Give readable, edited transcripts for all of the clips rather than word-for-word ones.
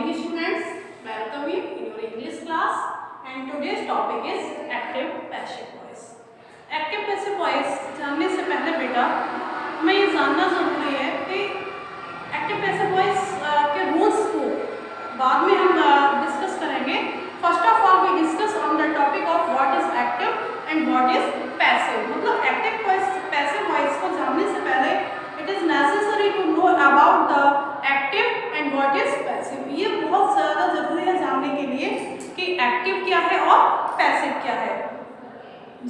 morning students, welcome you in your English class and today's topic is active passive voice. Active passive voice जानने से पहले बेटा हमें ये जानना जरूरी है कि एक्टिव पैसिव वॉइस के रूल्स को बाद में हम डिस्कस करेंगे. First of all we discuss on the topic of what is active and what is passive. मतलब एक्टिव पैसिव वॉइस को जानने से पहले it is necessary to know about the active and what is passive. ये बहुत ज़्यादा ज़रूरी है जानने के लिए कि एक्टिव क्या है और पैसिव क्या है.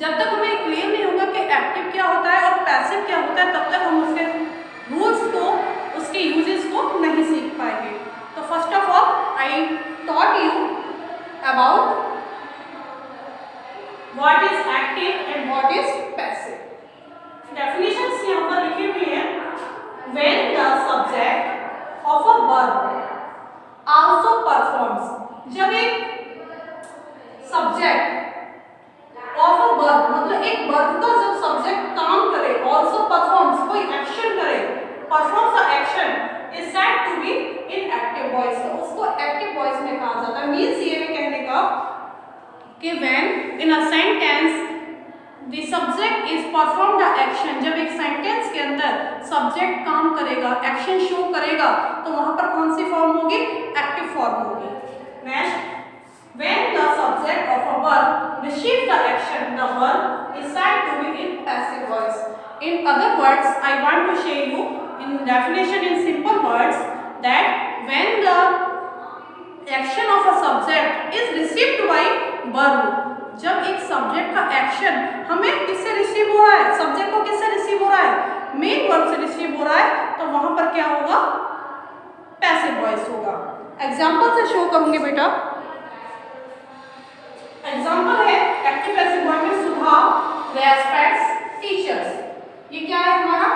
जब तक हमें क्लियर नहीं होगा कि एक्टिव क्या होता है और पैसिव क्या होता है तब तक हम उसके रूल्स को, उसके यूजेस को नहीं सीख पाएंगे. तो first of all I taught you about what is active and what is passive. Definitions यहाँ पर लिखी हुई है. When the subject of a verb also performs. जब एक सब्जेक्ट ऑफ अ वर्ब मतलब एक वर्ब का जब सब्जेक्ट काम करे, आल्सो परफॉर्म्स कोई एक्शन करे, performs a action is said to be in active voice. उसको एक्टिव वॉइस में कहा जाता है. मींस ये कहने का कि when in a sentence the subject is perform the action. जब एक सेंटेंस के अंदर सब्जेक्ट काम करेगा, एक्शन शो करेगा, तो वहां पर कौन सी फॉर्म होगी? एक्टिव फॉर्म होगी. Next, when the subject of a verb receives the action, the verb is said to be in passive voice. In other words, I want to show you in definition in simple words that when the action of a subject is received by verb, जब एक subject का action हमें किससे receive हो रहा है, subject को किससे रिसीव हो रहा है, मेन वर्ब से रिसीव हो रहा है, तो वहां पर क्या होगा? पैसिव वॉइस होगा. एग्जांपल से शो करूंगी बेटा. एग्जांपल है एक्टिव पैसिव वॉइस में सुधा रेस्पेक्ट्स टीचर्स. ये क्या है? हमारा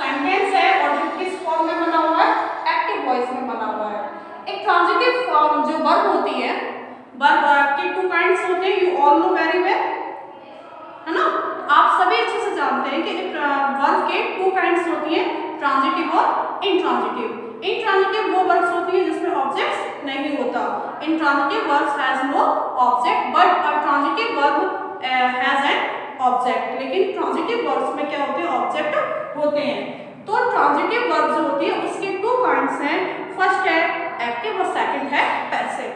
सेंटेंस है और जो किस फॉर्म में बना हुआ है? एक्टिव वॉइस में बना हुआ है. एक ट्रांजिटिव फॉर्म जो वर्ब होती है, वर्ब के टू काइंड्स होते हैं. You all know very well, है ना? आप सभी अच्छे से जानते हैं कि वर्ब के टू काइंड्स होती हैं, ट्रांजिटिव और इंट्रांजिटिव. इंट्रांजिटिव वो वर्ब्स होती है जिसमें ऑब्जेक्ट्स नहीं होता. Intransitive verbs has no object but a transitive verb has an object. लेकिन ट्रांजिटिव वर्ब्स में क्या होते हैं? ऑब्जेक्ट होते हैं. तो ट्रांजिटिव वर्ब जो होती है उसके टू काइंड्स हैं. फर्स्ट है एक्टिव और सेकंड है पैसिव.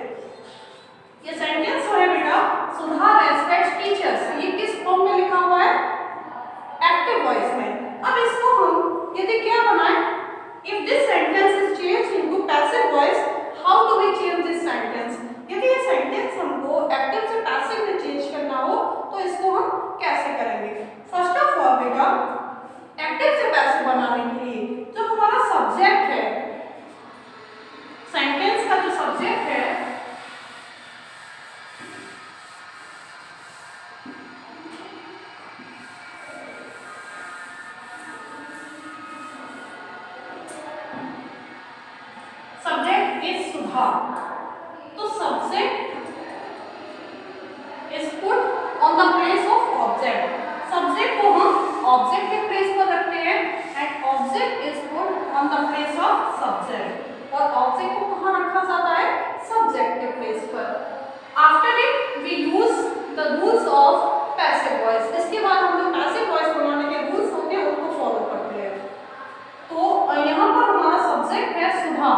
ये सेंटेंस जो है बेटा, सुधा रेस्पेक्ट्स टीचर्स, ये किस फॉर्म में लिखा हुआ है? एक्टिव वॉइस में. अब इसको हम यदि क्या बनाएं, if this sentence is changed into passive voice, how do we change this sentence? यदि ये सेंटेंस हमको एक्टिव से पैसिव में चेंज करना हो तो इसको हम कैसे करेंगे? फर्स्ट ऑफ ऑल बेटा, एक्टिव से पैसिव बनाने के लिए जो हमारा सब्जेक्ट है, सेंटेंस का जो सब्जेक्ट है, सब्जेक्ट इज सुधा, तो subject is put on the place of object. Subject को हम ऑब्जेक्ट के प्लेस पर रखते हैं and object is put on the place of subject. और ऑब्जेक्ट को कहाँ रखा जाता है? सब्जेक्ट के प्लेस पर. After it we use the rules of passive voice. इसके बाद हम जो पैसिव वॉइस बनाने के रूल्स होते हैं उनको फॉलो करते हैं. तो यहाँ पर हमारा सब्जेक्ट है सुधा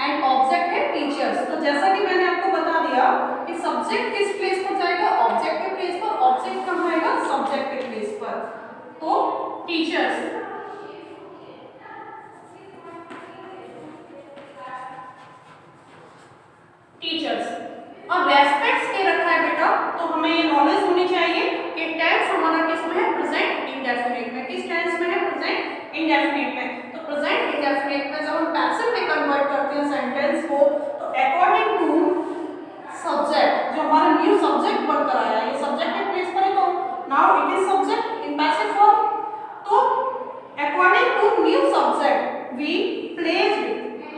एंड ऑब्जेक्ट है टीचर्स. तो जैसा कि मैंने आपको बता दिया कि सब्जेक्ट किस प्लेस पर जाएगा? ऑब्जेक्ट के प्लेस पर. ऑब्जेक्ट कहाँ आएगा? सब्जेक्ट के प्लेस पर. तो टीचर्स, टीचर्स. और रेस्पेक्ट्स के रखा है बेटा, तो हमें ये नॉलेज होनी चाहिए कि टेंस हमारा किस में है? प्रेजेंट इंडेफिनिट में. किस टेंस में है? प्रेजेंट इंडेफिनिट में. तो प्रेजेंट इंडेफिनिट में जब हम पैसिव में कन्वर्ट करते हैं सेंटेंस को, तो अकॉर्डिंग टू सब्जेक्ट, जो हमारा न्यू सब्जेक्ट बनकर आया है, ये सब्जेक्ट के प्लेस पर है, तो now it is subject in passive form. तो according to new subject we placed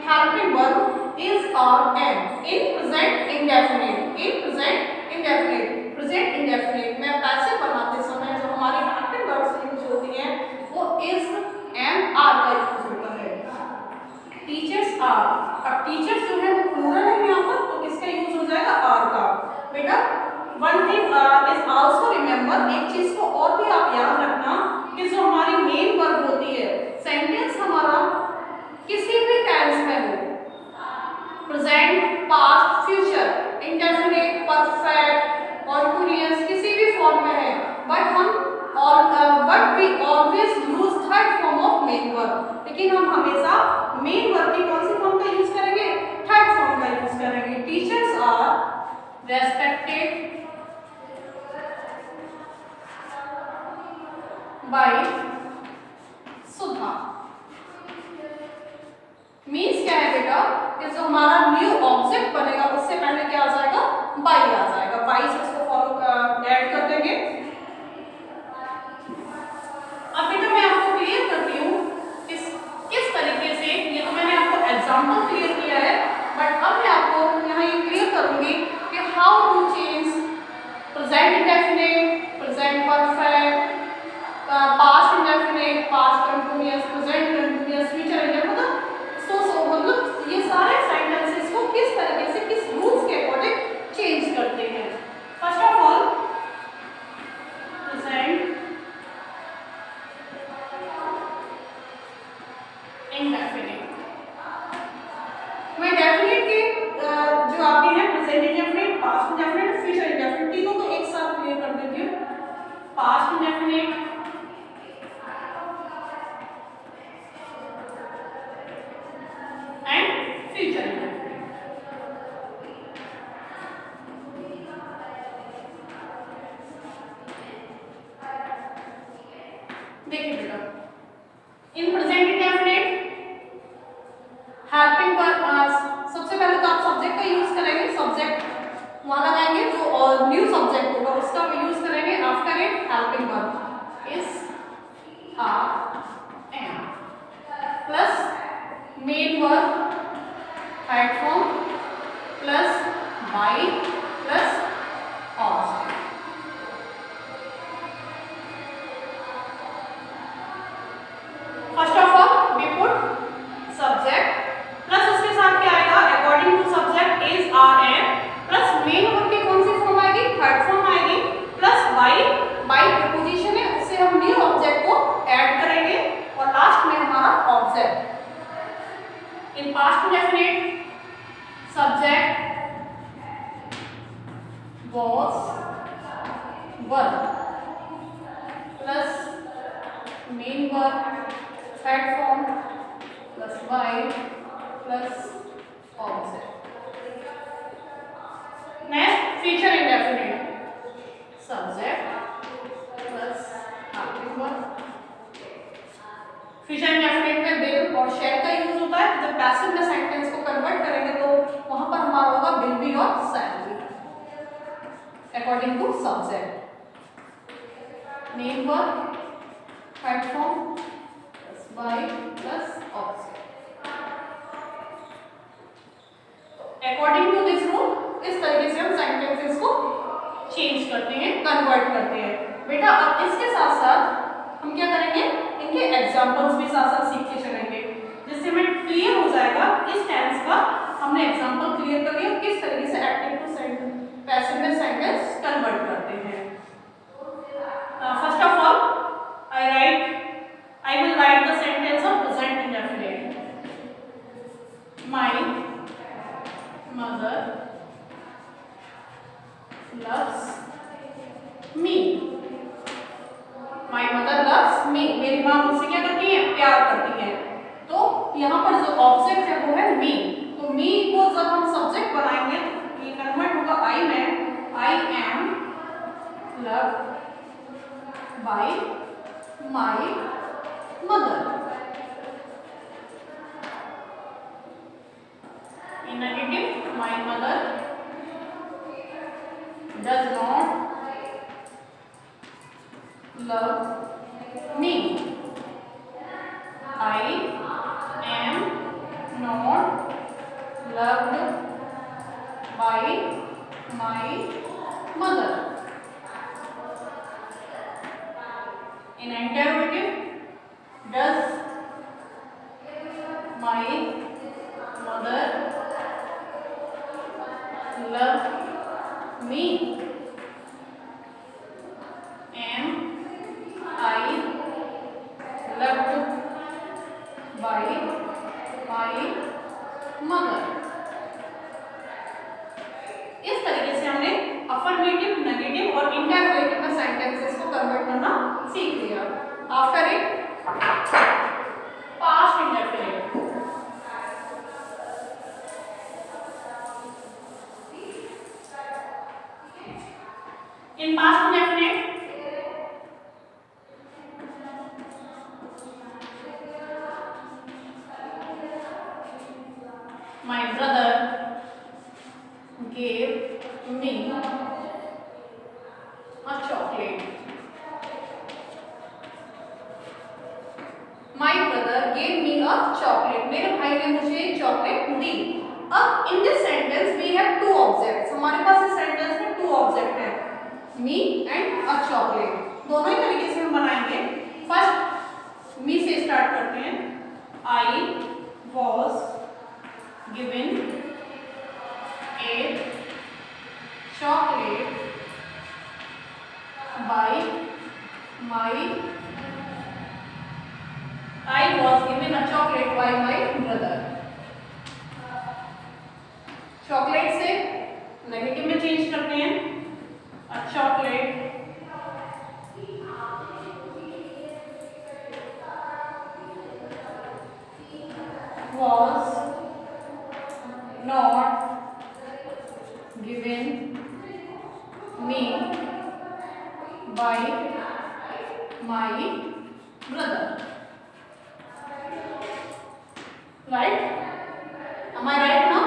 helping verb is or am in present indefinite. in present indefinite. present indefinite में पैसिव बनाते समय जो हमारी हेल्पिंग वर्ब्स यूज होती हैं वो is, am, are का यूज होता है. Teachers are. अब टीचर्स जो है वो प्लूरल है यहाँ वर्ब, लेकिन हम हमेशा मेन वर्ब की कौन सी फॉर्म का यूज करेंगे, थर्ड फॉर्म का यूज करेंगे। Teachers are respected by Sudha. Means क्या है बेटा कि जो हमारा न्यू ऑब्जेक्ट बनेगा उससे पहले क्या आ जाएगा, बाय आ जाएगा। बाय से इसको फॉलो ऐड कर देंगे। अब बेटा मैं आपको क्लियर करती हूँ किस तरीके से, ये तो मैंने आपको एग्जांपल क्लियर किया है, बट अब मैं आपको यहाँ ये क्लियर करूंगी कि how to change present indefinite, present perfect, past indefinite, past continuous, present continuous, future indefinite, मतलब ये सारे सेंटेंसेस को किस तरीके से किस रूल्स के अकॉर्डिंग चेंज करते हैं। First of all present indefinite में डेफिनेट के जो आपके हैं present indefinite, past indefinite, future indefinite, तीनों को एक साथ क्लियर कर देती हूँ। Past indefinite future indefinite. देखिए बेटा, in present indefinite helping verb, सबसे पहले तो आप सब्जेक्ट का यूज करेंगे, सब्जेक्ट वहां लगाएंगे जो न्यू सब्जेक्ट होगा उसका भी यूज करेंगे। After it helping verb is, are, am plus main verb third form plus by plus object. First of all we put subject plus उसके साथ क्या आएगा, according to subject is, are, am plus main verb की कौन सी form आएगी, third form आएगी, plus by, by preposition है उससे हम न्यू ऑब्जेक्ट को ऐड करेंगे और लास्ट में हमारा object. In past indefinite subject was verb plus main verb third form plus by plus object. Next, future indefinite subject plus helping verb. Future indefinite में will और शैल का यूज होता है। जब पैसिव में सेंटेंस को कन्वर्ट करेंगे तो वहां पर हमारा होगा विल बी और shall be according to subject. Main verb third form plus by plus object. According to this rule इस तरीके से हम सेंटेंसेस को चेंज करते हैं, कन्वर्ट करते हैं। बेटा अब इसके साथ साथ हम क्या करेंगे, इनके एग्जांपल्स भी साथ साथ सीखते चलेंगे जिससे हमें क्लियर हो जाएगा इस टेंस का हमने एग्जांपल क्लियर कर लिया किस तरीके से एक्टिव टू सेंटेंस पैसिव में सेंटेंस कन्वर्ट करते हैं। First of all I will write the sentence of present indefinite. My mother loves me. My mother loves me. मेरी माँ मुझसे क्या करती है, प्यार करती है। तो यहाँ पर जो ऑब्जेक्ट है वो है me। तो me को जब हम सब्जेक्ट बनाएंगे तो ये कन्वर्ट होगा I में। I am loved by my mother. In negative, my mother does not love me. I am not loved by my mother. In interrogative, does my mother love me? Am I loved by my mother? इस तरीके से हमने My brother gave me a chocolate. My brother gave me a chocolate. मेरे भाई ने मुझे एक chocolate दी. अब in this sentence we have two objects. हमारे पास इस सेंटेंस में two object है, me and a chocolate. दोनों ही तरीके से हम बनाएंगे. फर्स्ट me से स्टार्ट करते हैं. I was given a chocolate by my I was given a chocolate by my brother. Chocolate से नेगेटिव में चेंज करते हैं. A chocolate was not given me by my brother. Right? Am I right now?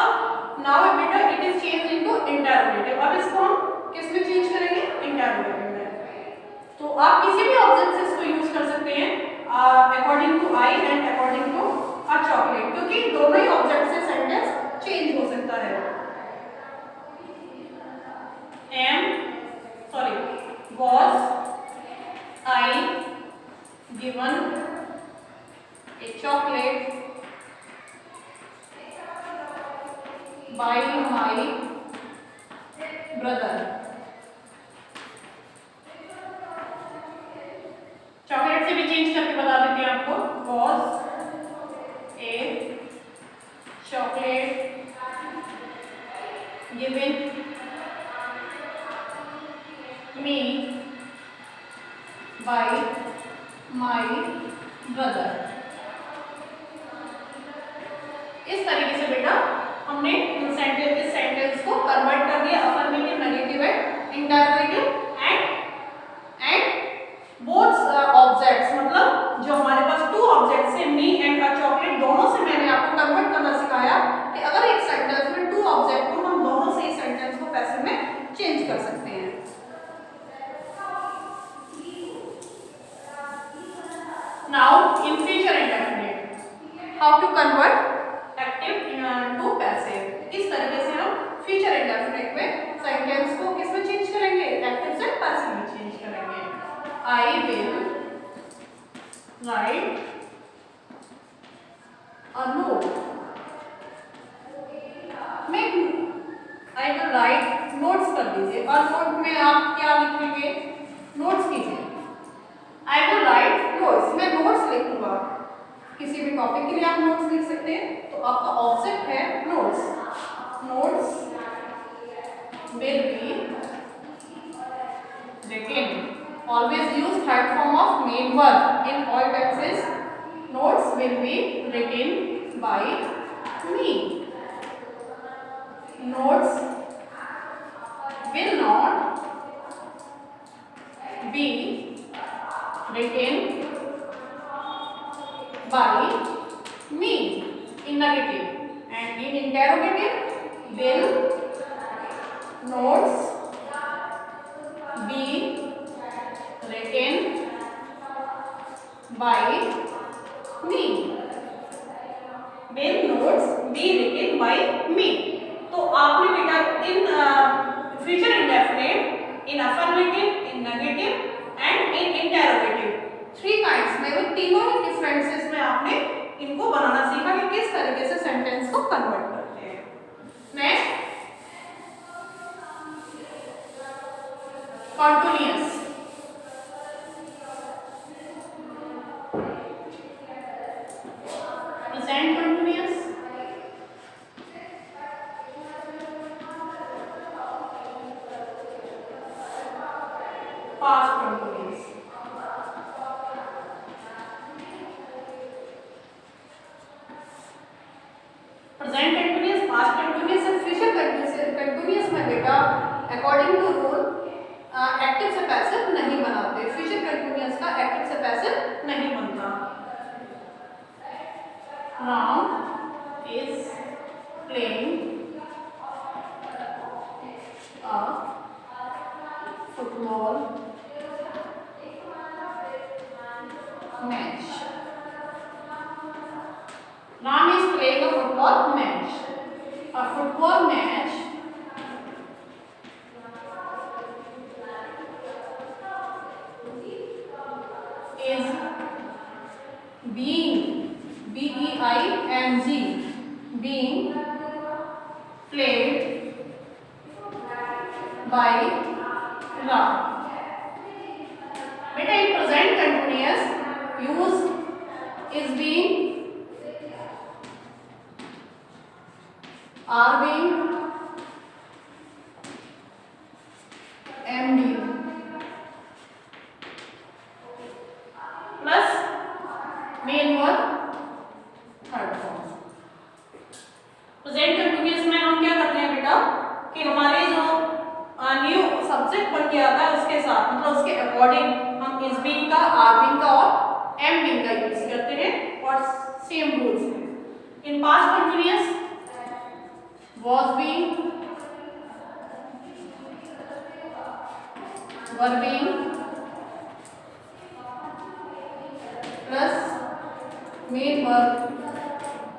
अब now बेटा it is changed into interrogative. अब इसको हम किस में चेंज करेंगे? Interrogative में. तो आप किसी भी ऑब्जेक्ट से इसको यूज कर सकते हैं according to I and according to a chocolate, क्योंकि दोनों ही ऑब्जेक्ट से सेंटेंस चेंज हो सकता है. Was I given a chocolate by my brother. Chocolate से भी चेंज करके बता देते हैं आपको. Was a chocolate given me by my brother. इस तरीके से बेटा हमने इस सेंटेंस को कन्वर्ट कर दिया affirmative, negative and interrogative and both objects, मतलब जो हमारे पास टू ऑब्जेक्ट्स है मी एंड अ चॉकलेट, दोनों से मैंने आपको कन्वर्ट करना सिखाया कि अगर एक सेंटेंस में टू ऑब्जेक्ट हो हम दोनों से इस सेंटेंस को पैसिव में चेंज कर सकते हैं. Now in future indefinite, how to convert active to passive. इस तरीके से हम future indefinite में सेंटेंस को किस में चेंज करेंगे? एक्टिव से पैसिव में चेंज करेंगे. I will write a note. मैं I will write notes कर दीजिए और नोट में आप क्या लिखेंगे? नोट्स कीजिए. I will write notes. मैं नोट्स लिखूंगा. किसी भी टॉपिक के लिए आप नोट्स लिख सकते हैं. तो आपका ऑब्जेक्ट है notes. Notes will be written. Always use third form of main verb in all tenses. Notes will be written by me. Notes will not be written by me in negative, and in interrogative will notes be written by me. Will notes be written by me. तो आपने बेटा in future indefinite, in affirmative, in negative and in interrogative, three kinds में, वो तीनों ही differences में आपने इनको बनाना सीखा कि किस तरीके से सेंटेंस को कन्वर्ट करते हैं. Next continuous. Present continuous, past continuous. Present continuous, past continuous और फ्यूचर कंटिन्यूअस में बेटा अकॉर्डिंग टू रूल एक्टिव से पैसिव नहीं बनाते. फ्यूचर कंटिन्यूअस का एक्टिव से पैसिव नहीं बनता. Ram is playing a football match. Ram is playing a football match. A football match is being, B-E-I-N-G, being played by Ram. बेटा in present continuous use is being, are being, am being plus main verb third form. Present continuous में हम क्या करते हैं बेटा कि हमारे जो न्यू सब्जेक्ट बन के आता है उसके साथ मतलब उसके अकॉर्डिंग हम इज बीइंग का, आर बीइंग का और एम बीइंग का यूज करते हैं और सेम रूल्स हैं. In past continuous was being, were being plus main verb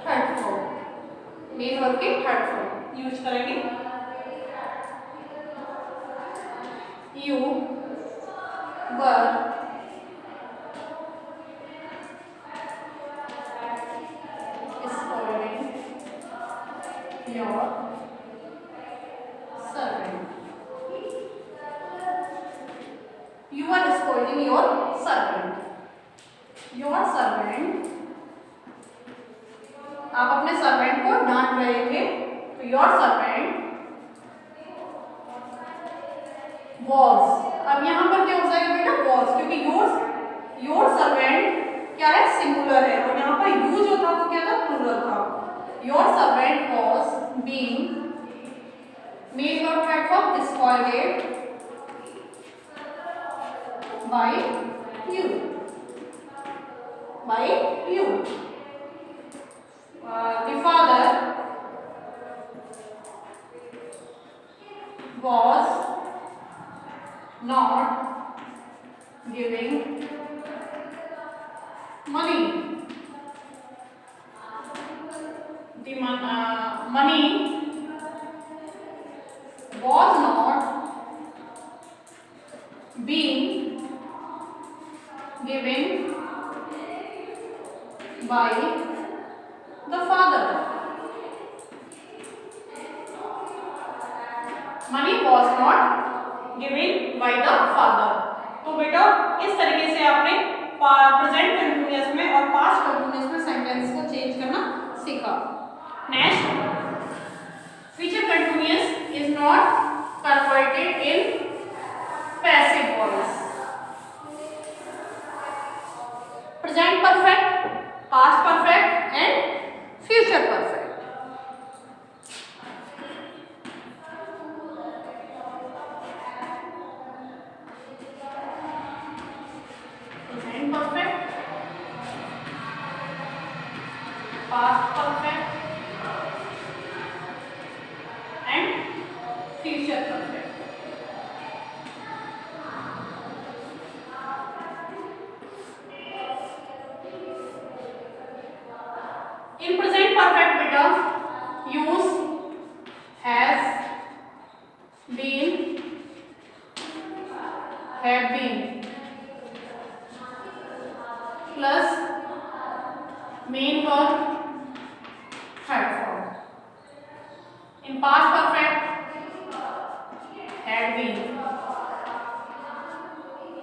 third form, main verb के थर्ड फॉर्म यूज करेंगे. You were scolding your servant. You are scolding your servant. Your servant, आप अपने servant को डांट रहे थे तो योर सर्वेंट वॉज. अब यहाँ पर क्या हो जाएगा बेटा वॉज, क्योंकि योर सर्वेंट क्या है सिंगुलर है और यहाँ पर यू जो था वो क्या था प्लूरल था. Your servant was being, main verb third form scolded by you, by you. The father was not giving money. The money was not being given by the father. Money was not given by the father. तो बेटा इस तरीके से आपने present continuous में और past continuous में sentence को चेंज करना सीखा. Next, future continuous is not converted in passive voice. Present perfect, past perfect and future perfect. Present perfect, past perfect and future perfect. In present perfect beta use has been, have been plus main verb third form. In past perfect had been.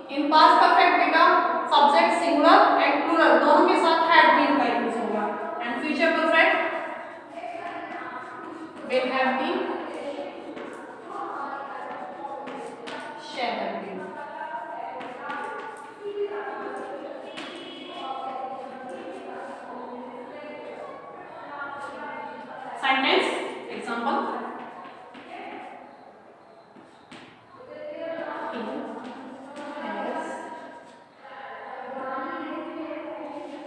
In past perfect beta subject singular and plural दोनों के साथ had been का use होगा. And future perfect will have been, shall have been. Sentence example. He has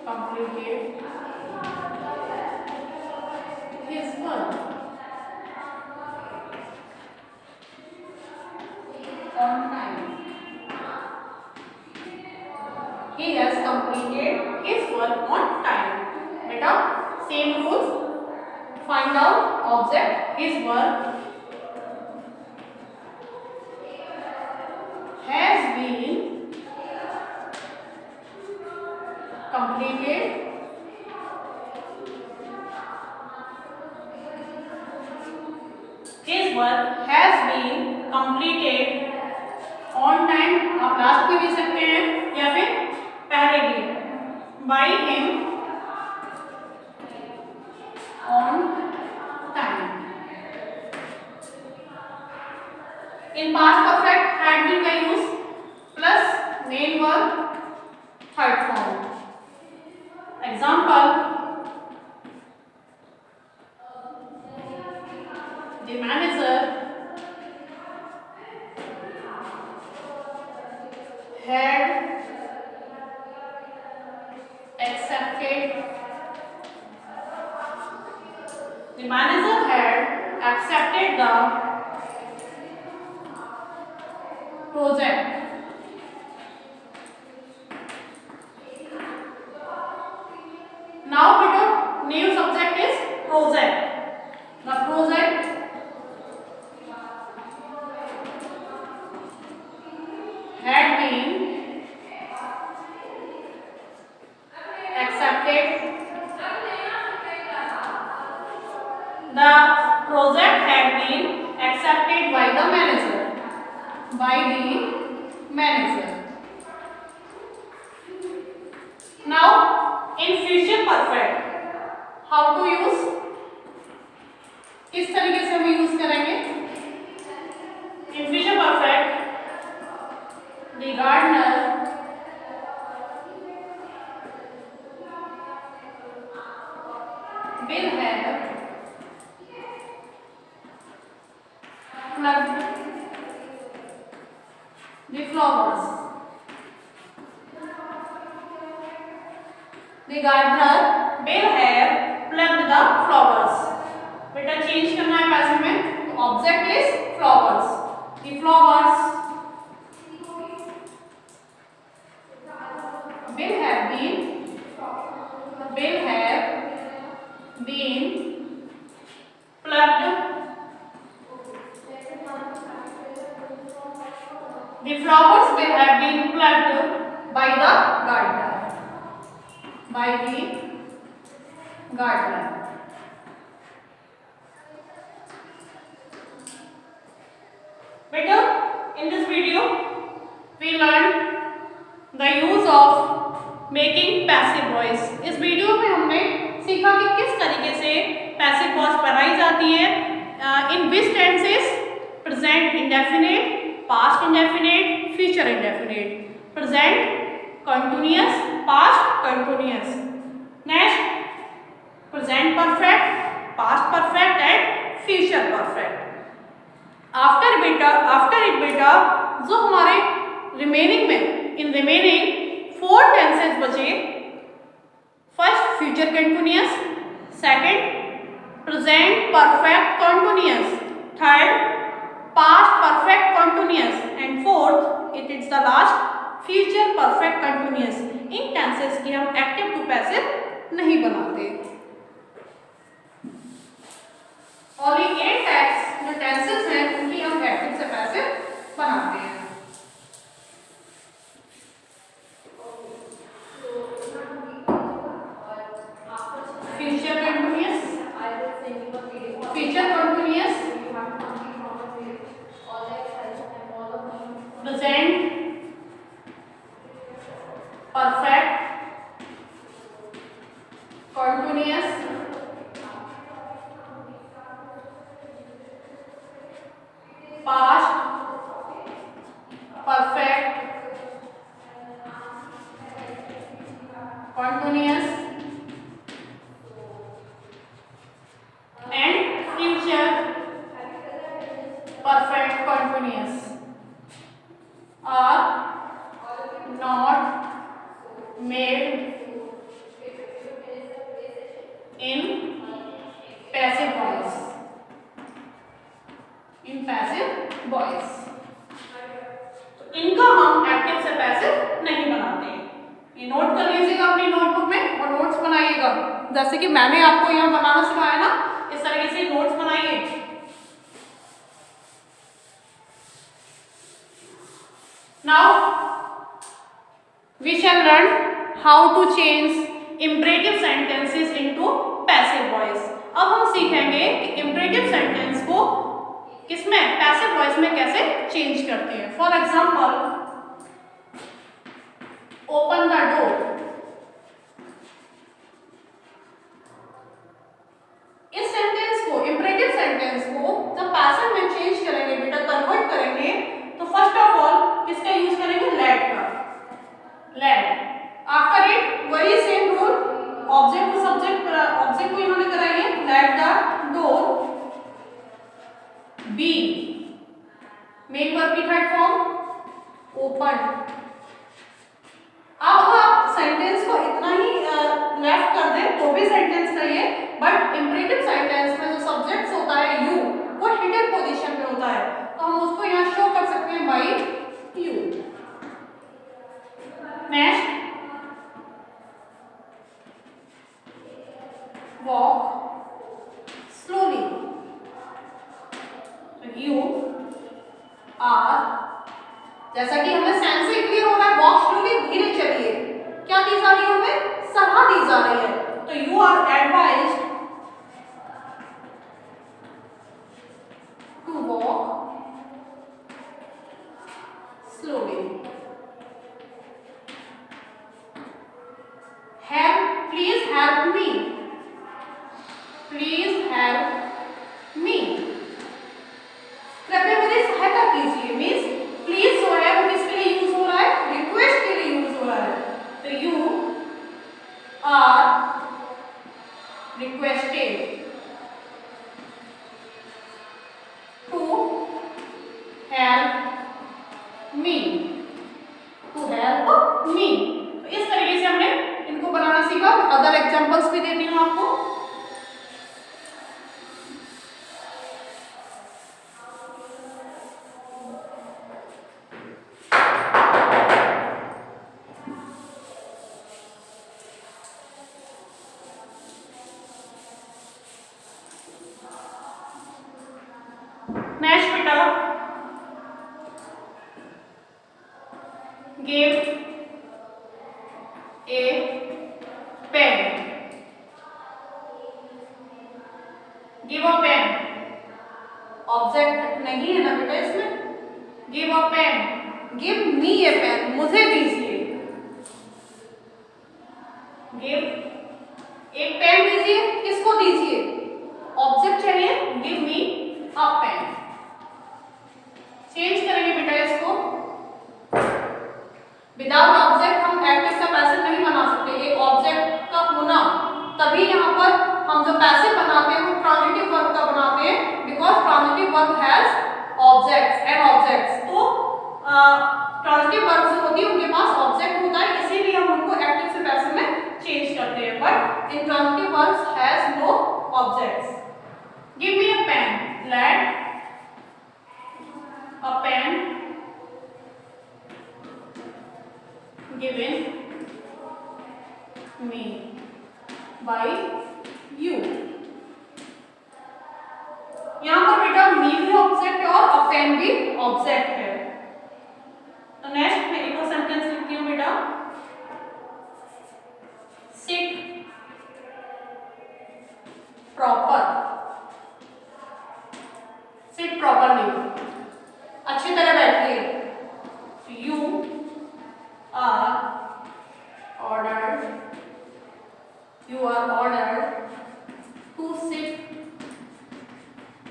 completed his work on time. He has completed his work on time. बेटा same rules. Find out object his work has been completed his work has been completed on time. आप last में भी सकते हैं या फिर पहले भी by him on time. In past perfect had been का use plus main verb third form. Example, the manager had accepted the project. Now better new subject is project. The project had been accepted. The project had been accepted by the manager. Now in future perfect how to use, किस तरीके से हम use करेंगे? In future perfect the gardener will have plucked the flowers. The gardener will have plucked the flowers. बेटा change करना है पैसे में, तो object is flowers. The flowers will have been plucked. The flowers will have been plucked by the gardener. Better in this video we learned the use of making passive voice. इस video में हमने सीखा कि किस तरीके से passive voice बनाई जाती है. In which tenses? Present indefinite, past indefinite, future indefinite. Present continuous, past continuous. Next present perfect, past perfect and future perfect. After it बेटा जो हमारे रिमेनिंग में इन रिमेनिंग 4 टेंसेस बचे. First future continuous, second present perfect continuous, third past perfect continuous and fourth it is the last future perfect continuous. इन tenses की हम active to passive नहीं बनाते. ओनली 8 टाइप्स जो टेंसेस हैं उनकी हम एक्टिव से पैसिव बनाते हैं. Future continuous, present perfect continuous, past perfect continuous and future perfect continuous are not made in passive जैसे कि मैंने आपको यहाँ बनाना सिखाया ना, इस तरीके से नोट्स बनाइए। Now we shall learn how to change imperative sentences into passive voice. अब हम सीखेंगे कि इम्परेटिव सेंटेंस को किसमें, पैसिव वॉइस में कैसे चेंज करते हैं। For example, open the door. इस सेंटेंस को, इम्परेटिव सेंटेंस को जब पैसिव में चेंज करेंगे बेटा, कन्वर्ट करेंगे, तो फर्स्ट ऑफ ऑल किसका यूज करेंगे, लेट का, लेट। आफ्टर इट वही सेम रूल, ऑब्जेक्ट को सब्जेक्ट, ऑब्जेक्ट को इन्होंने कराएंगे, let the door be, main verb की थर्ड फॉर्म ओपन। अब आप सेंटेंस को इतना ही लेफ्ट कर दें तो भी सेंटेंस सही है, बट इम्परेटिव सेंटेंस में जो सब्जेक्ट होता है यू, वो हिडन पोजीशन में होता है, तो हम उसको यहाँ शो कर सकते हैं by you. Next, walk slowly. You are, जैसा कि हमें सेंस से क्लियर हो रहा है, वॉक स्लोली, धीरे चलिए, क्या दी जा रही है, हमें सलाह दी जा रही है। तो you are advised to walk slowly. Help, please help me, please help me, कृपया मेरी सहायता कीजिए। मीन्स प्लीज जो है वो किसके लिए यूज हो रहा है, रिक्वेस्ट के लिए यूज हो रहा है। तो you are requested to help me, to help me. तो इस तरीके से हमने इनको बनाना सीखा। अदर एग्जांपल्स भी देती हूँ आपको। नेक्स्ट बेटा, give a pen, give a pen, object नहीं है ना बेटा इसमें, give a pen, give me a pen, मुझे दीजिए, गिव एक पेन दीजिए, किसको दीजिए, ऑब्जेक्ट चाहिए, give me a pen. Change करेंगे बेटा इसको, विदाउट ऑब्जेक्ट हम एक्टिव का पैसिव नहीं बना सकते, एक ऑब्जेक्ट का होना, तभी यहाँ पर हम जो पैसिव बनाते हैं वो ट्रांजिटिव वर्ब का बनाते हैं, because transitive verb has objects and objects. तो ट्रांजिटिव वर्ब जो होती है उनके पास ऑब्जेक्ट होता है, इसीलिए हम उनको एक्टिव से पैसिव में चेंज करते हैं, but intransitive verbs has no objects. Give me a pen, let a pen given me by you। यहाँ पर बेटा मी भी ऑब्जेक्ट है और a pen भी ऑब्जेक्ट है। तो नेक्स्ट मैं एक और सेंटेंस लिखती हूँ बेटा, सिट प्रॉपर, सिट प्रॉपरली, अच्छी तरह बैठिए। You are ordered, you are ordered to sit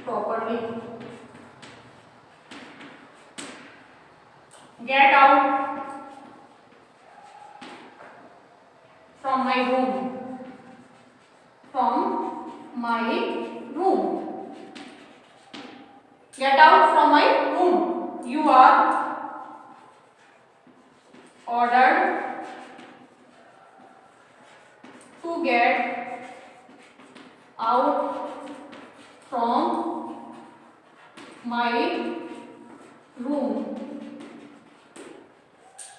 properly. Get out from my room, from my room, get out from my room, you are ordered to get out from my room,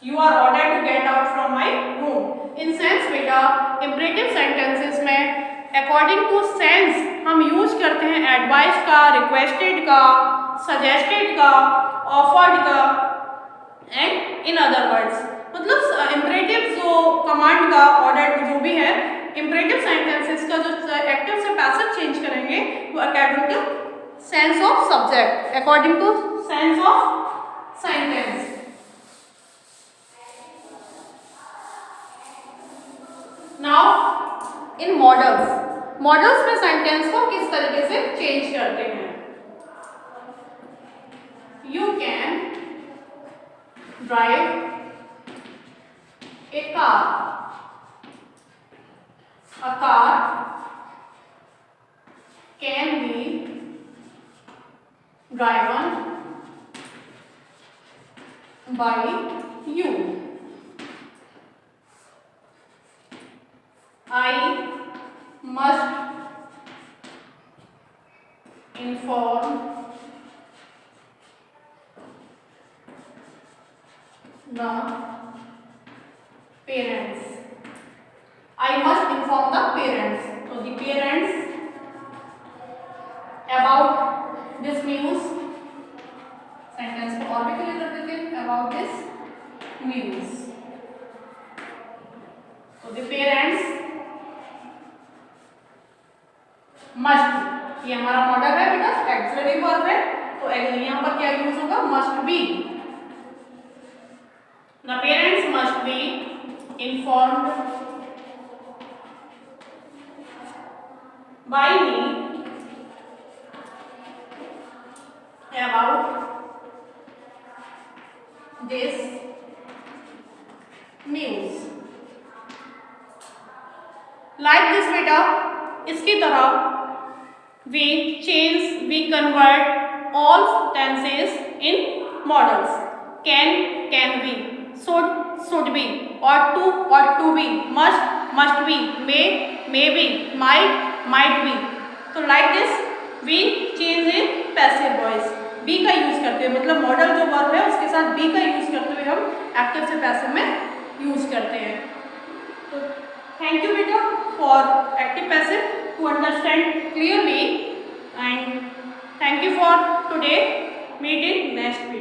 you are ordered to get out from my room। In sense बेटा imperative sentences में according to sense हम use करते हैं advice का, requested का, suggested का, offered का and in other words. मतलब इम्परेटिव जो कमांड का ऑर्डर जो भी है, इम्परेटिव सेंटेंसेस का जो एक्टिव से पैसिव चेंज करेंगे वो according to sense of subject, according to sense of sentence. Now in modals में सेंटेंस को किस तरीके से चेंज करते हैं। You can drive a car, a car can be driven by you. I must inform the parents. I must inform the parents. So the parents about this news. Sentence को और भी clear कर देते हैं, about this news. So the parents must, ये हमारा model है बेटा, एक्सिलरी वर्ब है, तो यहाँ पर क्या यूज होगा, must be. The parents must be informed by me about this news. Like this बेटा, इसकी तरह we convert all tenses in models. Can be, should be, ought to be, must be, may be, might be. तो like this we change in passive voice. be का use करते हुए, मतलब model जो verb है उसके साथ be का यूज करते हुए हम एक्टिव से पैसिव में यूज करते हैं। तो थैंक यू बेटा for active passive to understand clearly, and thank you for today. Meet in next video.